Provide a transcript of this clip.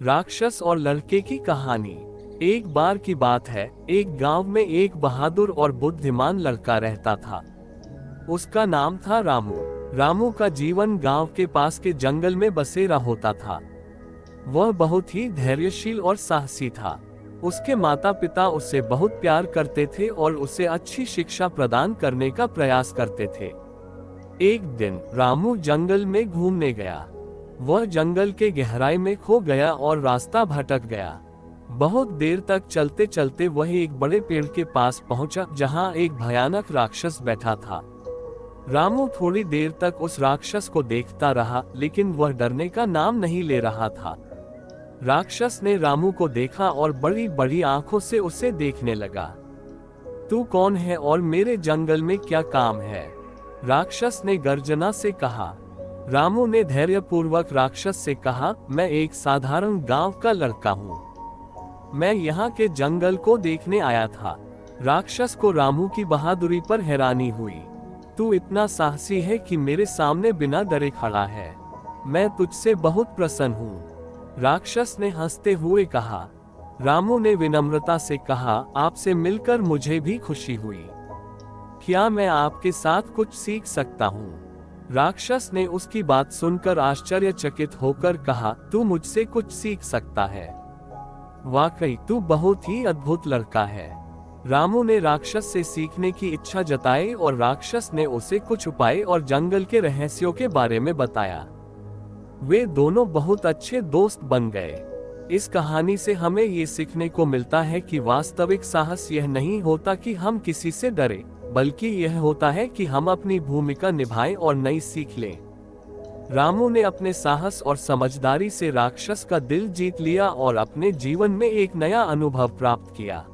राक्षस और लड़के की कहानी। एक बार की बात है, एक गांव में एक बहादुर और बुद्धिमान लड़का रहता था। उसका नाम था रामू। रामू का जीवन गांव के पास के जंगल में बसेरा होता था। वह बहुत ही धैर्यशील और साहसी था। उसके माता पिता उससे बहुत प्यार करते थे और उसे अच्छी शिक्षा प्रदान करने का प्रयास करते थे। एक दिन रामू जंगल में घूमने गया। वह जंगल के गहराई में खो गया और रास्ता भटक गया। बहुत देर तक चलते चलते वह एक बड़े पेड़ के पास पहुंचा, जहां एक भयानक राक्षस बैठा था। रामू थोड़ी देर तक उस राक्षस को देखता रहा, लेकिन वह डरने का नाम नहीं ले रहा था। राक्षस ने रामू को देखा और बड़ी बड़ी आंखों से उसे देखने लगा। तू कौन है और मेरे जंगल में क्या काम है? राक्षस ने गर्जना से कहा। रामू ने धैर्यपूर्वक राक्षस से कहा, मैं एक साधारण गांव का लड़का हूँ। मैं यहाँ के जंगल को देखने आया था। राक्षस को रामू की बहादुरी पर हैरानी हुई। तू इतना साहसी है कि मेरे सामने बिना डरे खड़ा है। मैं तुझसे बहुत प्रसन्न हूँ। राक्षस ने हंसते हुए कहा। रामू ने विनम्रता से कहा, आपसे मिलकर मुझे भी खुशी हुई। क्या मैं आपके साथ कुछ सीख सकता हूँ? राक्षस ने उसकी बात सुनकर आश्चर्यचकित होकर कहा, तू मुझसे कुछ सीख सकता है? वाकई तू बहुत ही अद्भुत लड़का है। रामू ने राक्षस से सीखने की इच्छा जताई और राक्षस ने उसे कुछ उपाय और जंगल के रहस्यों के बारे में बताया। वे दोनों बहुत अच्छे दोस्त बन गए। इस कहानी से हमें ये सीखने को मिलता है कि वास्तविक साहस यह नहीं होता कि हम किसी से डरें, बल्कि यह होता है कि हम अपनी भूमिका निभाएं और नई सीख लें। रामू ने अपने साहस और समझदारी से राक्षस का दिल जीत लिया और अपने जीवन में एक नया अनुभव प्राप्त किया।